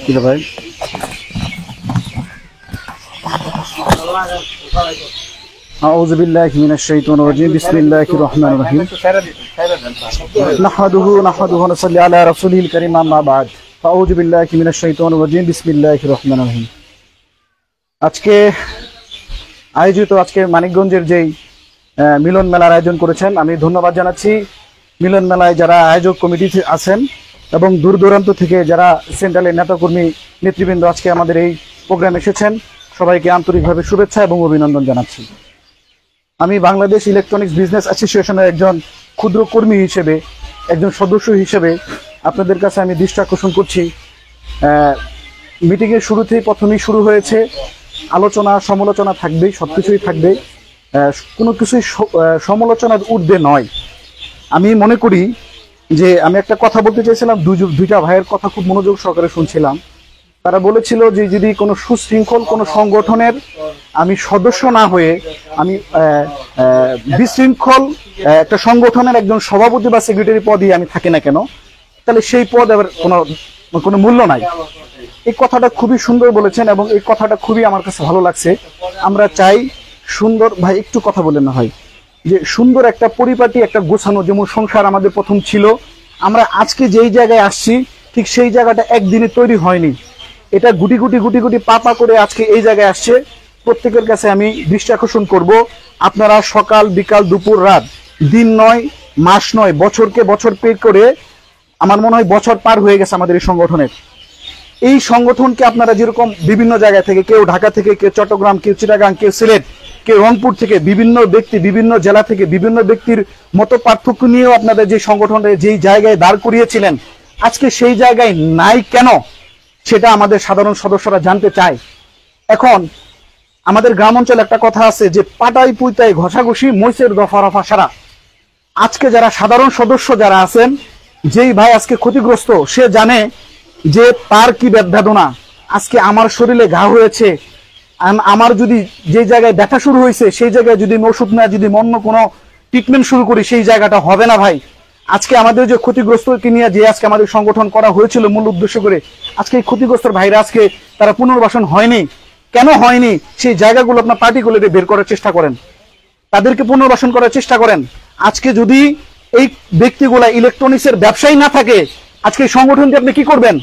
কিরে ভাই আউযু বিল্লাহি মিনাশ শাইতানির রাজিম বিসমিল্লাহির রহমানির রহিম নাহমাদুহু ওয়া নুসাল্লি আলা রাসূলিল কারীম আম্মা বা'দ আউযু বিল্লাহি মিনাশ শাইতানির রাজিম বিসমিল্লাহির রহমানির রহিম। আজকে মানিকগঞ্জের যেই মিলন মেলার আয়োজন করেছেন, আমি ধন্যবাদ জানাচ্ছি মিলন মেলায় যারা আয়োজক কমিটিতে আছেন এবং দূর দূরান্ত থেকে যারা সেন্ট্রালের নেতাকর্মী নেতৃবৃন্দ আজকে আমাদের এই প্রোগ্রামে এসেছেন, সবাইকে আন্তরিকভাবে শুভেচ্ছা এবং অভিনন্দন জানাচ্ছি। আমি বাংলাদেশ ইলেকট্রনিক্স বিজনেস অ্যাসোসিয়েশনের একজন ক্ষুদ্র কর্মী হিসেবে, একজন সদস্য হিসেবে আপনাদের কাছে আমি দৃষ্টি আকর্ষণ করছি। মিটিংয়ের প্রথমেই শুরু হয়েছে আলোচনা সমালোচনা থাকবেই, সব কিছুই থাকবে, কোনো কিছুই সমালোচনার ঊর্ধ্বে নয়। আমি মনে করি যে আমি একটা কথা বলতে চাইছিলাম, দুইটা ভাইয়ের কথা খুব মনোযোগ সহকারে শুনছিলাম। তারা বলেছিল যে যদি কোনো সুশৃঙ্খল কোনো সংগঠনের আমি সদস্য না হয়ে আমি বিশৃঙ্খল একটা সংগঠনের একজন সভাপতি বা সেক্রেটারি পদে আমি থাকি না কেন, তাহলে সেই পদ আবার কোনো মূল্য নাই। এই কথাটা খুবই সুন্দর বলেছেন এবং এই কথাটা খুবই আমার কাছে ভালো লাগছে। আমরা চাই সুন্দর, ভাই একটু কথা বলেন না ভাই, যে সুন্দর একটা পরিপাটি একটা গোছানো, যেমন সংসার আমাদের প্রথম ছিল, আমরা আজকে যেই জায়গায় আসছি ঠিক সেই জায়গাটা একদিনে তৈরি হয়নি। এটা গুটি গুটি পা করে আজকে এই জায়গায় আসছে। প্রত্যেকের কাছে আমি দৃষ্টি আকর্ষণ করব, আপনারা সকাল বিকাল দুপুর রাত, দিন নয় মাস নয়, বছরকে বছর পের করে আমার মনে হয় বছর পার হয়ে গেছে আমাদের এই সংগঠনের। এই সংগঠনকে আপনারা যেরকম বিভিন্ন জায়গা থেকে, কেউ ঢাকা থেকে, কেউ চট্টগ্রাম, কেউ চিটাগাং, কেউ সিলেট, কেউ রংপুর থেকে, বিভিন্ন ব্যক্তি বিভিন্ন জেলা থেকে বিভিন্ন ব্যক্তির মত পার্থক্য নিয়েও আপনাদের যে সংগঠনটা যেই জায়গায় দাঁড় করিয়েছিলেন আজকে সেই জায়গায় নাই কেন, সেটা আমাদের সাধারণ সদস্যরা জানতে চায়। এখন আমাদের গ্রাম অঞ্চলে একটা কথা আছে যে পাটাই পুইতাই ঘষাঘষি মৈসের দফা রফা সারা। আজকে যারা সাধারণ সদস্য যারা আছেন, যেই ভাই আজকে ক্ষতিগ্রস্ত, সে জানে যে তার কি বেদনা। আজকে আমার শরীরে ঘা হয়েছে, আমার যদি যে জায়গায় ব্যথা শুরু হয়েছে সেই জায়গায় যদি ওষুধ না, যদি অন্য কোনো ট্রিটমেন্ট শুরু করি সেই জায়গাটা হবে না ভাই। আজকে আমাদের যে ক্ষতিগ্রস্তকে নিয়ে যে আজকে আমাদের সংগঠন করা হয়েছিল মূল উদ্দেশ্য করে, আজকে এই ক্ষতিগ্রস্ত ভাইরা আজকে তারা পুনর্বাসন হয়নি। কেন হয়নি সেই জায়গাগুলো আপনার পার্টিকুলারে বের করার চেষ্টা করেন, তাদেরকে পুনর্বাসন করার চেষ্টা করেন। আজকে যদি এই ব্যক্তিগুলা ইলেকট্রনিক্সের ব্যবসায়ী না থাকে, আজকে এই সংগঠনটি আপনি কি করবেন?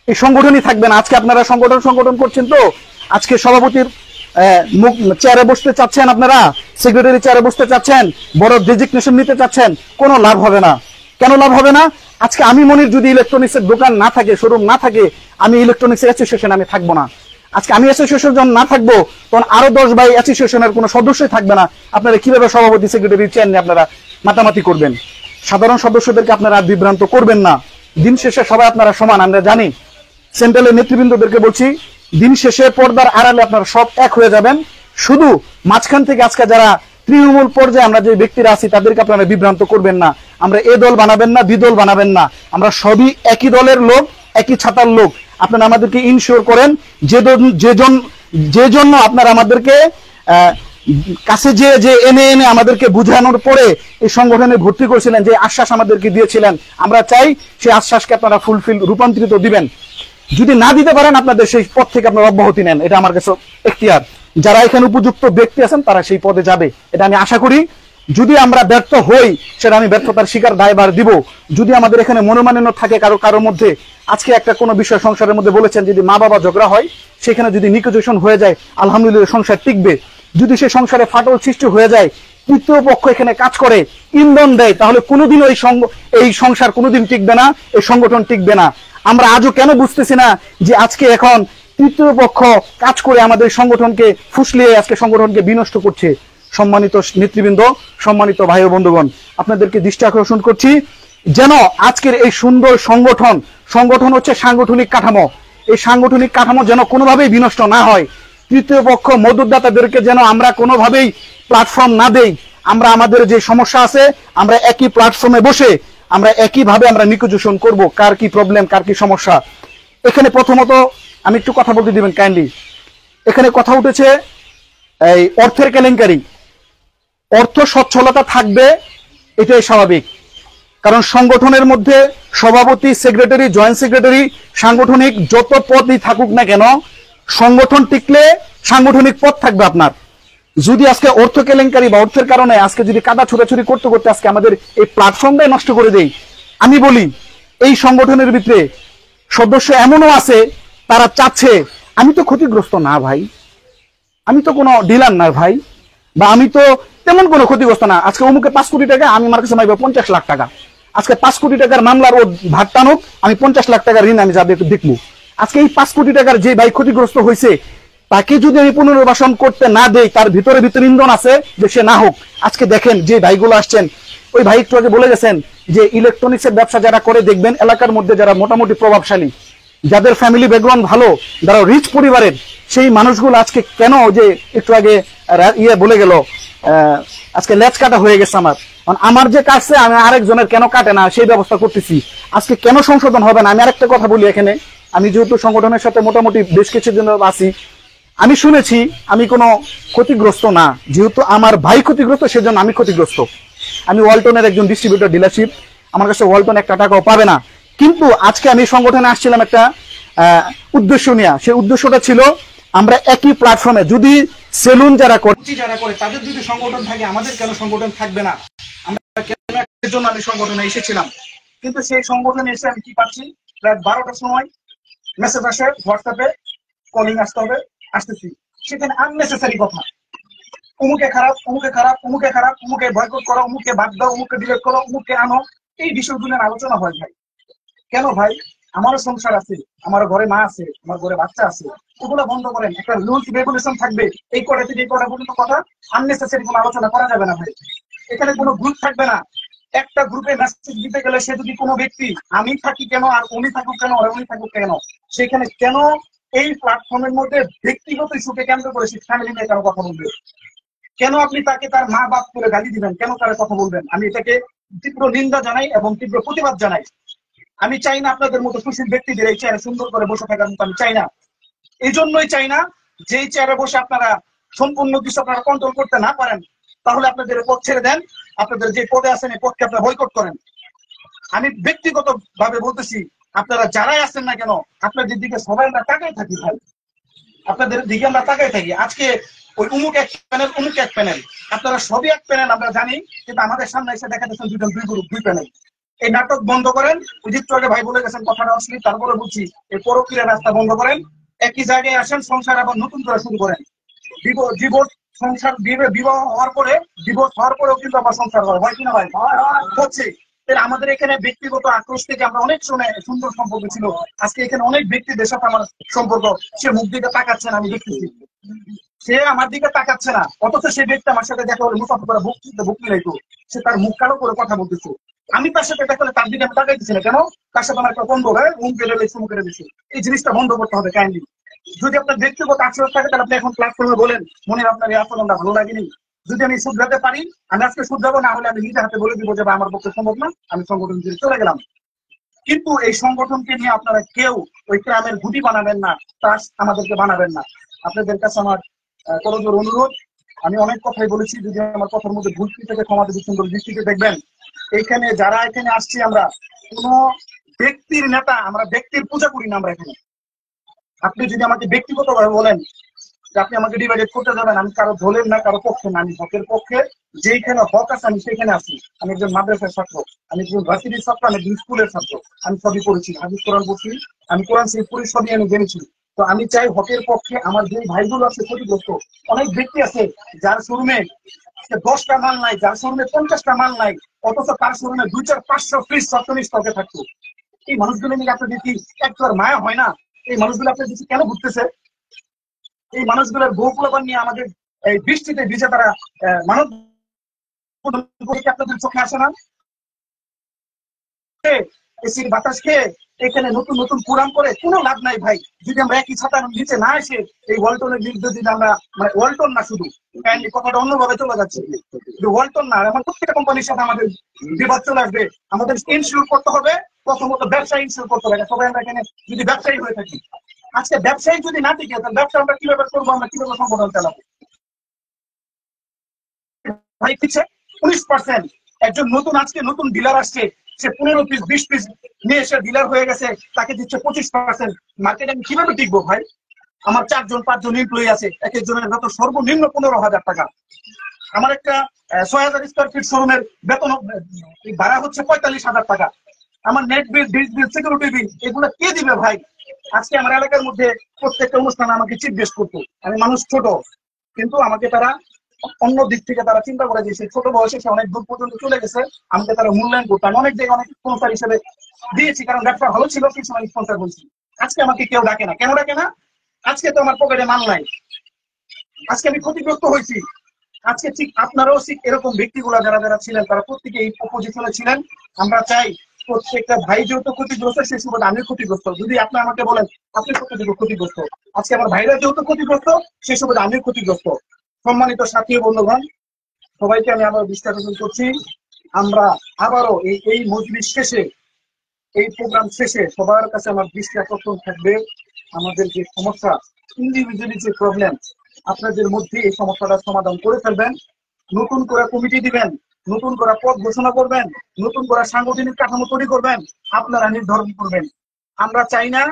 এই সংগঠনই থাকবে না। আজকে আপনারা সংগঠন করছেন, তো আজকে সভাপতির চেয়ারে বসতে চাচ্ছেন, আপনারা সেক্রেটারি চেয়ারে বসতে চাচ্ছেন, বড় ডেজিগনেশন নিতে চাচ্ছেন, কোনো লাভ হবে না। কেন লাভ হবে না? আজকে আমি মনির যদি ইলেকট্রনিক্সের দোকান না থাকে, শোরুম না থাকে, আমি ইলেকট্রনিক্স অ্যাসোসিয়েশন আমি থাকবো না। আজকে আমি অ্যাসোসিয়েশন যখন না থাকবো তখন আরো 10 ভাই অ্যাসোসিয়েশনের কোনো সদস্যই থাকবে না। আপনারা কিভাবে সভাপতি সেক্রেটারি চেয়ার নিয়ে আপনারা মাতামাতি করবেন? সাধারণ সদস্যদেরকে আপনারা বিভ্রান্ত করবেন না। দিন শেষে সবাই আপনারা সমান, আমরা জানি। সেন্ট্রালের নেতৃবৃন্দদেরকে বলছি, দিন শেষে পর্দার আড়ালে আপনারা সব এক হয়ে যাবেন। শুধু মাঝখান থেকে আজকে যারা তৃণমূল পর্যায়ে আমরা যে ব্যক্তিরা আছি তাদেরকে আপনারা বিভ্রান্ত করবেন না। আমরা এ দল বানাবেন না, বিদল বানাবেন না, আমরা সবই একই দলের লোক, একই ছাতার লোক। আপনারা আমাদেরকে ইনশিওর করেন যে জন্য আপনারা আমাদেরকে কাছে যে এনে আমাদেরকে বুঝানোর পরে এই সংগঠনে ভর্তি করেছিলেন, যে আশ্বাস আমাদেরকে দিয়েছিলেন, আমরা চাই সেই আশ্বাসকে আপনারা ফুলফিল রূপান্তরিত দিবেন। যদি না দিতে পারেন আপনাদের সেই পদ থেকে আপনারা অব্যাহতি নেন, এটা আমার কাছে এখতিয়ার। যারা এখানে উপযুক্ত ব্যক্তি আছেন তারা সেই পদে যাবে, এটা আমি আশা করি। যদি আমরা ব্যর্থ হই সেটা আমি ব্যর্থতার শিকার দায়ভার দিব। যদি আমাদের এখানে মনোমালিন্য থাকে কারোর মধ্যে, আজকে একটা কোনো বিষয় সংসারের মধ্যে বলেছেন, যদি মা বাবা ঝগড়া হয় সেখানে যদি নিকোজিয়েশন হয়ে যায়, আলহামদুলিল্লাহ সংসার টিকবে। যদি সে সংসারে ফাটল সৃষ্টি হয়ে যায়, তৃতীয় পক্ষ এখানে কাজ করে ইন্ধন দেয়, তাহলে কোনোদিন এই সংসার কোনোদিন টিকবে না, এই সংগঠন টিকবে না। আমরা আজও কেন বুঝতেছি না যে আজকে এখন তৃতীয় পক্ষ কাজ করে আমাদের সংগঠনকে ফুসলিয়ে আজকে সংগঠনকে বিনষ্ট করছে। সম্মানিত নেতৃবৃন্দ, সম্মানিত ভাই ও বন্ধুগণ, আপনাদেরকে দৃষ্টি আকর্ষণ করছি যেন আজকের এই সুন্দর সংগঠন হচ্ছে সাংগঠনিক কাঠামো, এই সাংগঠনিক কাঠামো যেন কোনোভাবেই বিনষ্ট না হয়। তৃতীয় পক্ষ মদতদাতাদেরকে যেন আমরা কোনোভাবেই প্ল্যাটফর্ম না দেই। আমরা আমাদের যে সমস্যা আছে আমরা একই প্ল্যাটফর্মে বসে আমরা একইভাবে আমরা নিকোজিয়েশন করব, কার কি প্রবলেম, কার কি সমস্যা। এখানে প্রথমত আমি একটু কথা বলতে দিবেন কাইন্ডলি। এখানে কথা উঠেছে এই অর্থের কেলেঙ্কারি। অর্থ সচ্ছলতা থাকবে, এটাই স্বাভাবিক। কারণ সংগঠনের মধ্যে সভাপতি, সেক্রেটারি, জয়েন্ট সেক্রেটারি, সাংগঠনিক যত পদই থাকুক না কেন, সংগঠন টিকলে সাংগঠনিক পদ থাকবে আপনার। যদি আজকে অর্থ কেলেঙ্কারি বা অর্থের কারণে আজকে যদি কাদা ছোড়াছুরি করতে করতে আজকে আমাদের এই প্ল্যাটফর্মটাই নষ্ট করে দেই, আমি বলি এই সংগঠনের ভিতরে সদস্য এমনও আছে তারা চাচ্ছে, আমি তো ক্ষতিগ্রস্ত না ভাই, আমি তো কোনো ডিলার না ভাই, বা আমি তো তেমন কোনো ক্ষতিগ্রস্ত না। আজকে অমুকে 5 কোটি টাকা, আমি আমার কাছে মাইব 50 লাখ টাকা। আজকে 5 কোটি টাকার মামলার ও ভাট টানুক, আমি 50 লাখ টাকার ঋণ আমি যাবে একটু দেখবো। আজকে এই 5 কোটি টাকার যে ভাই ক্ষতিগ্রস্ত হয়েছে, তাকে যদি আমি পুনর্বাসন করতে না দেই, তার ভিতরে ইন্ধন আছে যে সে না হোক। আজকে দেখেন যে ভাইগুলো আসছেন, ওই ভাই একটু আগে বলে গেছেন যে ইলেকট্রনিক্সের ব্যবসা যারা করে, দেখবেন এলাকার মধ্যে যারা মোটামুটি প্রভাবশালী, যাদের ফ্যামিলি ব্যাকগ্রাউন্ড ভালো, যারা রিচ পরিবারের, সেই মানুষগুলো আজকে কেন যে একটু আগে বলে গেল আজকে লেজ কাটা হয়ে গেছে আমার যে কাটছে আমি আরেকজনের কেন কাটে না সেই ব্যবস্থা করতেছি। আজকে কেন সংশোধন হবে না? আমি আরেকটা কথা বলি এখানে, আমি যেহেতু সংগঠনের সাথে মোটামুটি বেশ কিছুদিন আছি, আমি শুনেছি আমি কোনো ক্ষতিগ্রস্ত না, যেহেতু আমার ভাই ক্ষতিগ্রস্ত সেজন্য আমি ক্ষতিগ্রস্ত। আমি ওয়ালটনের একজন ডিস্ট্রিবিউটর ডিলারশিপ, আমার কাছে ওয়ালটন একটা টাকাও পাবে না। কিন্তু আজকে আমি সংগঠনে আসছিলাম একটা উদ্দেশ্য নিয়ে। সেই উদ্দেশ্যটা ছিল আমরা একই প্ল্যাটফর্মে, যদি সেলুন যারা করে তাদের যদি সংগঠন থাকে, আমাদের কেন সংগঠন থাকবে না? আমরা কেন, এর জন্য আমি সংগঠনে এসেছিলাম। কিন্তু সেই সংগঠনে এসে আমি কি পাচ্ছি, রাত 12টার সময় মেসেজ আসে হোয়াটসঅ্যাপে, কলিং আসতে হবে, আসতেছি, সেখানে আননেসেসারি কথা, অমুকে খারাপ, অমুকে খারাপ, অমুকে খারাপ, অমুকে বয়কট করো, অমুকে বাদ দাও, অমুকে ডিলেট করো, অমুকে আনো, এই বিষয়গুলো আলোচনা হয় ভাই। কেন ভাই? আমারও সংসার আছে, আমার ঘরে মা আছে, আমার ঘরে বাচ্চা আছে, ওগুলো বন্ধ করেন। একটা রুলস রেগুলেশন থাকবে, এই কটা থেকে এই কটা পর্যন্ত কথা, আননেসেসারি কোনো আলোচনা করা যাবে না ভাই। এখানে কোনো গ্রুপ থাকবে না। একটা গ্রুপে মেসেজ দিতে গেলে সে যদি কোনো ব্যক্তি, আমি থাকি কেন আর উনি থাকুক কেন আর উনি থাকুক কেন, সেখানে কেন এই প্ল্যাটফর্মের মধ্যে ব্যক্তিগত ইস্যুকে কেন্দ্র করে সে ফ্যামিলি নিয়ে কেন কথা বলবে? কেন আপনি তাকে তার মা বাপ করে গালি দিবেন? কেন তারা কথা বলবেন? আমি এটাকে তীব্র নিন্দা জানাই এবং তীব্র প্রতিবাদ জানাই। আমি চাই না আপনাদের মতো সুশীল ব্যক্তিদের এই চেয়ারে সুন্দর করে বসে থাকার মতো আমি চাই না। এই জন্যই চাই না যেই চেয়ারে বসে আপনারা সম্পূর্ণ কিছু আপনারা কন্ট্রোল করতে না পারেন, তাহলে আপনাদের পদ ছেড়ে দেন, আপনাদের যে পদে আছেন এই পদকে আপনারা বয়কট করেন। আমি ব্যক্তিগত ভাবে বলতেছি, আপনারা যারাই আছেন না কেন, আপনাদের দিকে সবাই আমরা তাকাই থাকি ভাই, আপনাদের দিকে আমরা তাকাই থাকি। আজকে ওই উমুক এক প্যানেল, উমুক এক প্যানেল, আপনারা সবই এক প্যানেল আমরা জানি, কিন্তু আমাদের সামনে এসে দেখা যাচ্ছে দুজন দুই গ্রুপ, দুই প্যানেল। এই নাটক বন্ধ করেন। একটু আগে ভাই বলে গেছেন কথাটা অশ্লীল, তারপরে বলছি এই পরকীয় রাস্তা বন্ধ করেন, একই জায়গায় আসেন, সংসার আবার নতুন করে শুরু করেন। জীবন সংসার বিবাহ হওয়ার পরে, ডিভোর্স হওয়ার পরেও কিন্তু আমার সংসার হয় কিনা ভাই? হচ্ছে। আমাদের এখানে ব্যক্তিগত আক্রোশ থেকে আমরা অনেক সময় সুন্দর সম্পর্ক ছিল, আজকে এখানে অনেক ব্যক্তিদের সাথে আমার সম্পর্ক, সে মুখ দিকে তাকাচ্ছে না, আমি দেখতেছি সে আমার দিকে তাকাচ্ছে না, অথচ সে ব্যক্তি আমার সাথে দেখা হলে মুখ করে বুক মিলাইতো, সে তার মুখ কালো করে কথা বলতেছে, আমি তার সাথে দেখা হলে তার দিকে আমি তাকাইতেছি না কেন? তার সাথে আমার একটা বন্ধ হয়, মুখ বেড়ে শুরু করে দিচ্ছে। এই জিনিসটা বন্ধ করতে হবে কাইন্ডলি। যদি আপনার ব্যক্তিগত আচরণ থাকে তাহলে আপনি এখন প্ল্যাটফর্মে বলেন মনে আপনার এই আচরণটা ভালো লাগেনি, যদি আমি শুধরাতে পারি আমি আজকে শুধরাবো, না হলে আমি নিজে হাতে বলে দিব যে আমার পক্ষে সম্ভব না, আমি সংগঠন থেকে চলে গেলাম। কিন্তু এই সংগঠনকে নিয়ে আপনারা কেউ ওই গ্রামের গুটি বানাবেন না, তা আমাদেরকে বানাবেন না। আপনাদের কাছে আমার করজোর অনুরোধ, আমি অনেক কথাই বলেছি, যদি আমার কথার মধ্যে ভুল থেকে ক্ষমা দিয়ে সুন্দর দৃষ্টিতে দেখবেন। এইখানে যারা এখানে আসছি আমরা কোন ব্যক্তির নেতা, আমরা ব্যক্তির পূজা করি না আমরা এখানে। আপনি যদি আমাকে ব্যক্তিগত ভাবে বলেন যে আপনি আমাকে ডিভাইডেড করতে যাবেন, আমি কারো ধরেন না, কারো পক্ষে না, আমি হকের পক্ষে, যেখানে হক আছে আমি সেখানে আছি। আমি একজন মাদ্রাসার ছাত্র, আমি একজন ভার্সিটির ছাত্র, আমি একজন স্কুলের ছাত্র, আমি সবই পড়েছি, হাদিস কোরআন পড়ছি, আমি কোরআন শরীফ পড়ি, সবই আমি জেনেছি। তো আমি চাই হকের পক্ষে আমার যে ভাইগুলো আছে ক্ষতিগ্রস্ত, অনেক ব্যক্তি আছে যার শোরুমে 10টা মাল নাই, যার শোরুমে 50টা মাল নাই, অথচ তার শোরুমে 200-500 ফ্রিজ সপ্তমী স্টকে থাকতো। এই মানুষগুলো নিয়ে আপনার দেখি একবার মায়া হয় না? এই মানুষগুলো আপনার দেখি কেন ঘুরতেছে? এই মানুষগুলোর গোকুলবান নিয়ে আমাদের এই বৃষ্টিতে ভিজে তারা মানব আপনাদের চোখে আসে না? এসির বাতাস খেয়ে এখানে নতুন নতুন কোরআন করে কোনো লাভ নাই ভাই, যদি আমরা একই ছাতার নিচে না এসে এই ওয়ালটনের বিরুদ্ধে যদি আমরা, মানে ওয়ালটন না শুধু, কথাটা অন্যভাবে চলে যাচ্ছে, ওয়ালটন না, আমার প্রত্যেকটা কোম্পানির সাথে আমাদের বিবাদ চলে আসবে। আমাদের ইনশিওর করতে হবে, প্রথমত ব্যবসায়ী ইনশিওর করতে হবে। সবাই আমরা এখানে যদি ব্যবসায়ী হয়ে থাকি, আজকে ব্যবসায়ী যদি না টিকে তাহলে ব্যবসা আমরা কিভাবে করবো, আমরা কিভাবে সংগঠন চালাবো? ভাই পিছিয়ে 19% একজন নতুন, আজকে নতুন ডিলার আসছে, সে 15 পিস 20 পিস নিয়ে এসে ডিলার হয়ে গেছে, তাকে দিচ্ছে 25%। মার্কেটে আমি কিভাবে টিকবো ভাই? আমার 4-5 জন এমপ্লয়ি আছে, এক একজনের বেতন সর্বনিম্ন 15,000 টাকা। আমার একটা 6,000 স্কোয়ার ফিট শোরুমের বেতন ভাড়া হচ্ছে 45,000 টাকা। আমার নেট বিল, ডিশ বিল, সিকিউরিটি বিল এগুলো কে দিবে ভাই? আজকে আমার এলাকার মধ্যে প্রত্যেকটা অনুষ্ঠানে আমাকে চিফ গেস্ট করতো। আমি মানুষ ছোট, কিন্তু আমাকে তারা অন্য দিক থেকে তারা চিন্তা করে দিয়েছে, ছোট বয়সে সে অনেক দূর পর্যন্ত চলে গেছে, আমাকে তারা মূল্যায়ন করতো। আমি অনেক জায়গায় অনেক স্পন্সর হিসেবে দিয়েছি, কারণ ব্যবসা ভালো ছিল, কিছু সময় স্পন্সর বলছি। আজকে আমাকে কেউ ডাকে না, কেন ডাকে না? আজকে তো আমার পকেটে মাল নাই, আজকে আমি ক্ষতিগ্রস্ত হয়েছি। আজকে ঠিক আপনারাও ঠিক এরকম ব্যক্তিগুলো যারা যারা ছিলেন, তারা প্রত্যেকে এই পজিশনে ছিলেন। আমরা চাই প্রত্যেকটা ভাই যেহেতু ক্ষতিগ্রস্ত, সেই সুবাদে আমি ক্ষতিগ্রস্ত। যদি আপনি আমাকে বলেন আপনি কতটুকু ক্ষতিগ্রস্ত, আজকে আমার ভাইরা যেহেতু ক্ষতিগ্রস্ত, সেই সুবাদে আমি ক্ষতিগ্রস্ত। সম্মানিত সাথী ও বন্ধুগণ, সবাইকে আমি আবার বিশ্বাস করছি, আমরা আবারও এই মজলিস শেষে, এই প্রোগ্রাম শেষে সবার কাছে আমার দৃষ্টি আকর্ষণ থাকবে, আমাদের যে সমস্যা, ইন্ডিভিজুয়ালি যে প্রবলেম, আপনাদের মধ্যে এই সমস্যাটা সমাধান করে ফেলবেন। নতুন করে কমিটি দিবেন, নতুন করে পদ ঘোষণা করবেন, নতুন করে সাংগঠনিক কাঠামো তৈরি করবেন, আপনারা নির্ধারণ করবেন। আমরা চাই না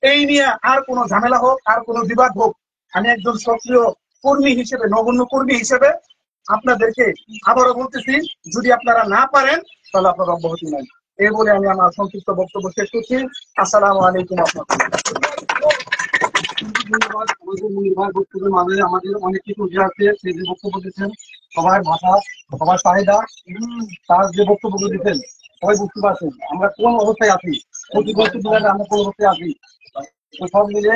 এই নিয়ে আর কোনো ঝামেলা হোক, আর কোনো বিবাদ হোক। আমি একজন সক্রিয় কর্মী হিসেবে, নগণ্য কর্মী হিসেবে আপনাদেরকে আবারও বলতেছি, যদি আপনারা না পারেন তাহলে আপনার অব্যাহতি নেন। এই বলে আমি আমার সংক্ষিপ্ত বক্তব্য শেষ করছি। আসসালামু আলাইকুম। ধন্যবাদ। বক্তব্যের মাঝে আমাদের অনেক কিছু উঠে আসছে, সে যে বক্তব্য দিচ্ছেন, সবার ভাষা, সবার চাহিদা, তার যে বক্তব্য দিচ্ছেন, সবাই বুঝতে পারছেন আমরা কোন অবস্থায় আছি, ক্ষতিগ্রস্ত আমরা কোন অবস্থায় আছি, সব মিলে